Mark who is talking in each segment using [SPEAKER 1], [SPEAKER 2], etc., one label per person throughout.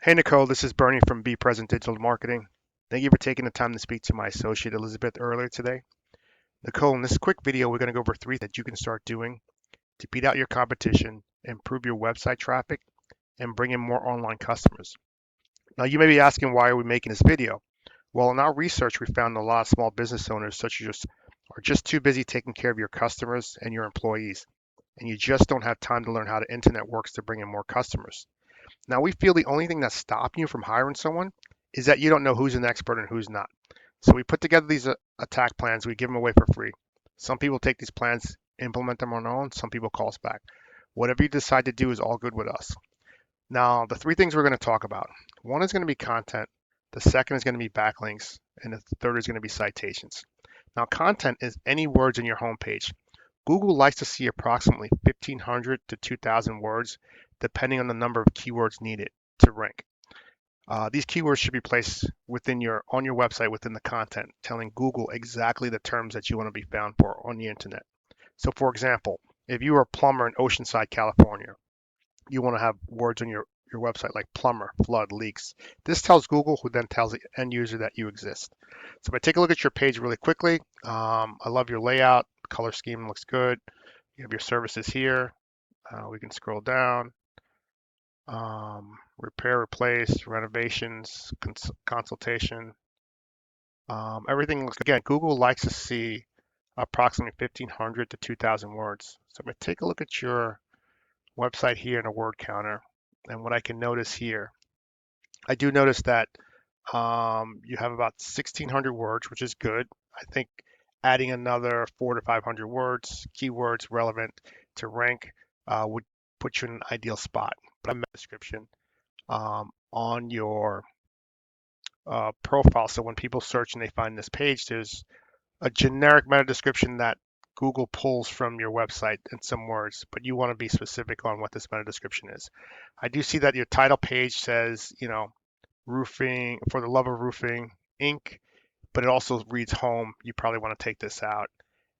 [SPEAKER 1] Hey Nicole, this is Bernie from Be Present Digital Marketing. Thank you for taking the time to speak to my associate Elizabeth earlier today. Nicole, in this quick video, we're going to go over three that you can start doing to beat out your competition, improve your website traffic, and bring in more online customers. Now, you may be asking, why are we making this video? Well, in our research, we found a lot of small business owners such as yours are just too busy taking care of your customers and your employees, and you just don't have time to learn how the internet works to bring in more customers. Now, we feel the only thing that's stopping you from hiring someone is that you don't know who's an expert and who's not. So we put together these attack plans. We give them away for free. Some people take these plans, implement them on their own. Some people call us back. Whatever you decide to do is all good with us. Now, the three things we're going to talk about. One is going to be content. The second is going to be backlinks. And the third is going to be citations. Now, content is any words in your homepage. Google likes to see approximately 1,500 to 2,000 words, depending on the number of keywords needed to rank. These keywords should be placed on your website within the content, telling Google exactly the terms that you want to be found for on the internet. So, for example, if you are a plumber in Oceanside, California, you want to have words on your website like plumber, flood, leaks. This tells Google, who then tells the end user that you exist. So if I take a look at your page really quickly, I love your layout. Color scheme looks good. You have your services here. We can scroll down. Repair, replace, renovations, consultation. Everything looks, again, Google likes to see approximately 1,500 to 2,000 words. So I'm going to take a look at your website here in a word counter. And what I can notice here, I do notice that you have about 1,600 words, which is good. I think adding another 400 to 500 words, keywords relevant to rank, would put you in an ideal spot. But I'm description on your profile. So when people search and they find this page, there's a generic meta description that Google pulls from your website in some words, but you want to be specific on what this meta description is. I do see that your title page says, roofing, for the love of roofing, Inc., but it also reads home. You probably want to take this out.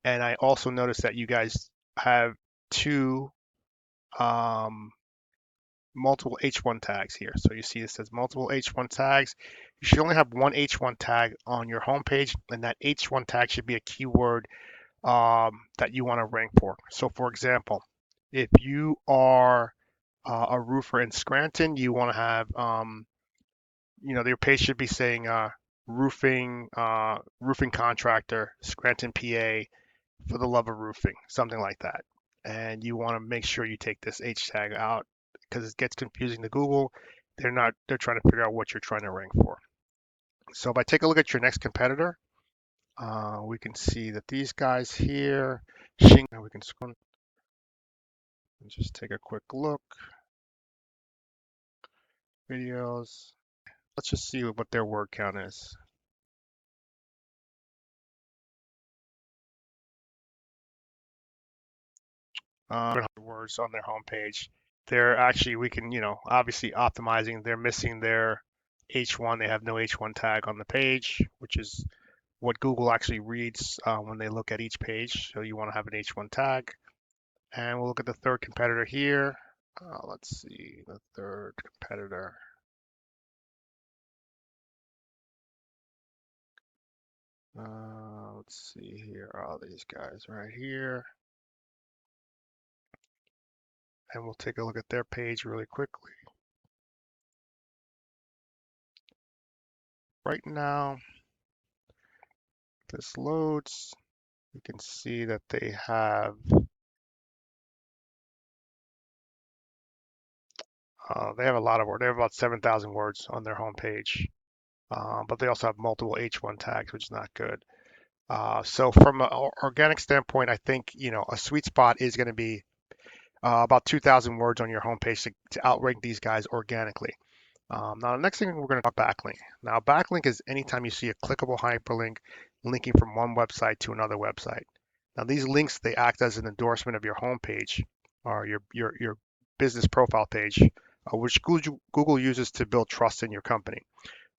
[SPEAKER 1] And I also noticed that you guys have two um, multiple H1 tags here. So you see it says multiple H1 tags. You should only have one H1 tag on your homepage, and that H1 tag should be a keyword that you want to rank for. So, for example, if you are a roofer in Scranton, you want to have, your page should be saying roofing contractor, Scranton, PA, for the love of roofing, something like that. And you want to make sure you take this H tag out because it gets confusing to Google. They're trying to figure out what you're trying to rank for. So if I take a look at your next competitor, we can see that these guys here, we can scroll and just take a quick look. Videos. Let's just see what their word count is. Words on their homepage. They're actually, we can, obviously optimizing. They're missing their H1. They have no H1 tag on the page, which is what Google actually reads when they look at each page. So you want to have an H1 tag. And we'll look at the third competitor here. Let's see, the third competitor. Let's see here, all these guys right here. And we'll take a look at their page really quickly. Right now, if this loads, you can see that they have a lot of words. They have about 7,000 words on their homepage, but they also have multiple H1 tags, which is not good. So from an organic standpoint, I think a sweet spot is going to be about 2,000 words on your homepage to outrank these guys organically. Now, the next thing we're going to talk backlink. Now, backlink is anytime you see a clickable hyperlink linking from one website to another website. Now, these links, they act as an endorsement of your homepage or your business profile page, which Google uses to build trust in your company.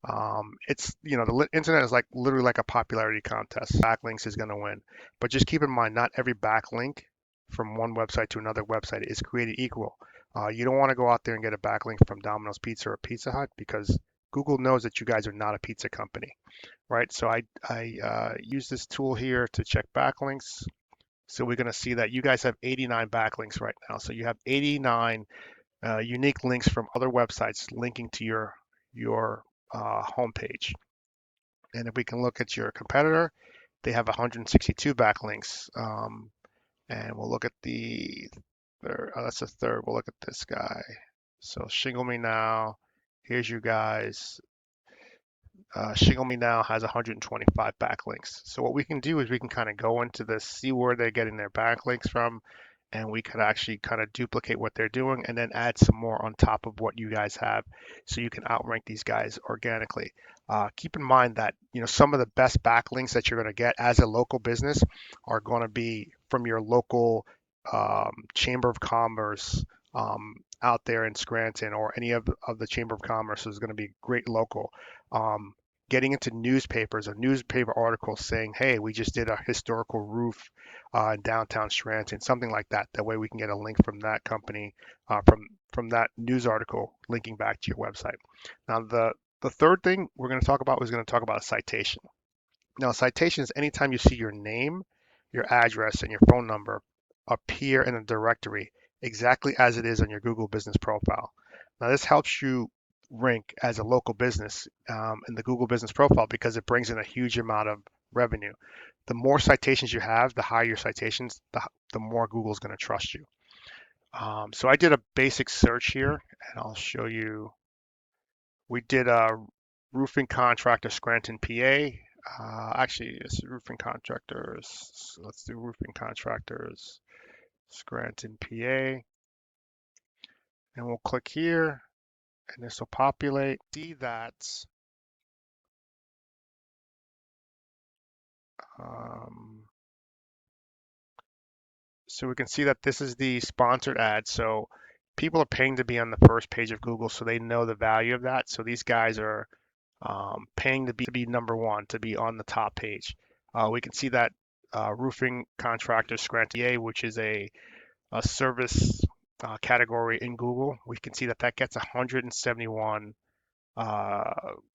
[SPEAKER 1] The internet is like literally like a popularity contest. Backlinks is going to win, but just keep in mind, not every backlink from one website to another website is created equal. You don't want to go out there and get a backlink from Domino's Pizza or Pizza Hut because Google knows that you guys are not a pizza company, right? So I use this tool here to check backlinks. So we're going to see that you guys have 89 backlinks right now. So you have 89 unique links from other websites linking to your homepage. And if we can look at your competitor, they have 162 backlinks. And we'll look at the third. Oh, that's the third. We'll look at this guy. So Shingle Me Now. Here's you guys. Shingle Me Now has 125 backlinks. So what we can do is we can kind of go into this, see where they're getting their backlinks from, and we can actually kind of duplicate what they're doing and then add some more on top of what you guys have so you can outrank these guys organically. Keep in mind that some of the best backlinks that you're going to get as a local business are going to be from your local chamber of commerce out there in Scranton, or any of the chamber of commerce is going to be great local. Um, Getting into newspapers or newspaper articles saying, hey, we just did a historical roof in downtown Scranton, something like that. That way we can get a link from that company, from that news article linking back to your website. Now, the third thing we're going to talk about is going to talk about a citation. Now, a citation is anytime you see your name, your address, and your phone number appear in a directory exactly as it is on your Google business profile. Now, this helps you rank as a local business in the Google business profile because it brings in a huge amount of revenue. The more citations you have, the higher your citations, the more Google's going to trust you. So I did a basic search here, and I'll show you. We did a roofing contractor, Scranton, PA. Actually, it's roofing contractors. So let's do roofing contractors, Scranton, PA, and we'll click here, and this will populate. See that. Um, so we can see that this is the sponsored ad. So people are paying to be on the first page of Google, so they know the value of that. So these guys are paying to be number one, to be on the top page. We can see that roofing contractor Scranton, PA, which is a service category in Google. We can see that that gets 171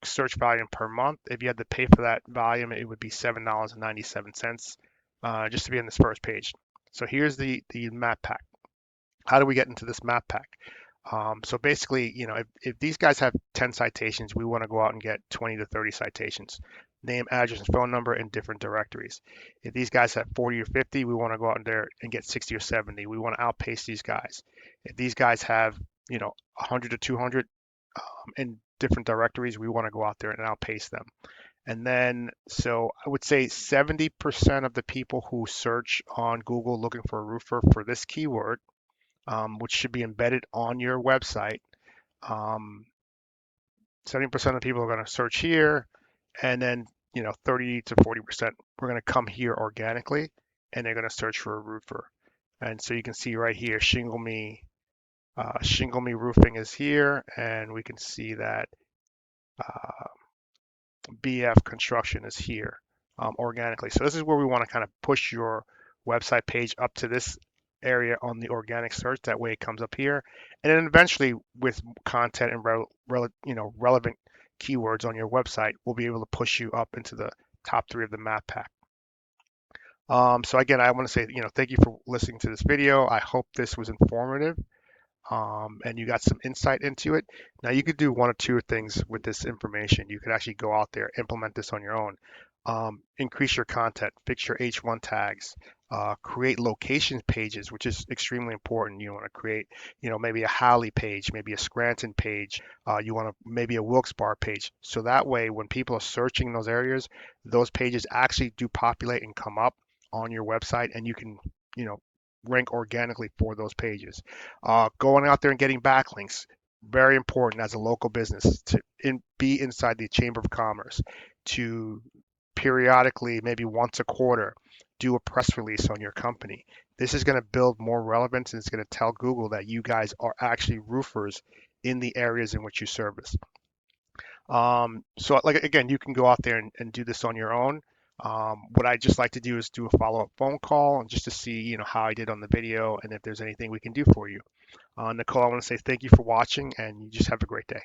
[SPEAKER 1] search volume per month. If you had to pay for that volume, it would be $7.97 just to be on this first page. So here's the map pack. How do we get into this map pack? So basically, if these guys have 10 citations, we want to go out and get 20 to 30 citations. Name, address, and phone number in different directories. If these guys have 40 or 50, we want to go out there and get 60 or 70. We want to outpace these guys. If these guys have, 100 to 200 in different directories, we want to go out there and outpace them. And then, so I would say 70% of the people who search on Google looking for a roofer for this keyword, which should be embedded on your website. 70% of people are going to search here, and then 30 to 40% we're going to come here organically, and they're going to search for a roofer. And so you can see right here, Shingle Me Roofing is here, and we can see that uh, BF Construction is here organically. So this is where we want to kind of push your website page up to this area on the organic search. That way it comes up here, and then eventually with content and relevant keywords on your website, we'll be able to push you up into the top 3 of the map pack. So again, I want to say, thank you for listening to this video. I hope this was informative. And you got some insight into it. Now you could do one or two things with this information. You could actually go out there, implement this on your own. Increase your content, fix your H1 tags, create location pages, which is extremely important. You want to create, maybe a Halley page, maybe a Scranton page. You want to maybe a Wilkes-Barre page. So that way, when people are searching in those areas, those pages actually do populate and come up on your website, and you can, you know, rank organically for those pages. Going out there and getting backlinks, very important as a local business to be inside the Chamber of Commerce, to periodically, maybe once a quarter, do a press release on your company. This is going to build more relevance, and it's going to tell Google that you guys are actually roofers in the areas in which you service. So like again, you can go out there and do this on your own. What I just like to do is do a follow-up phone call and just to see, how I did on the video and if there's anything we can do for you. Nicole, I want to say thank you for watching and you just have a great day.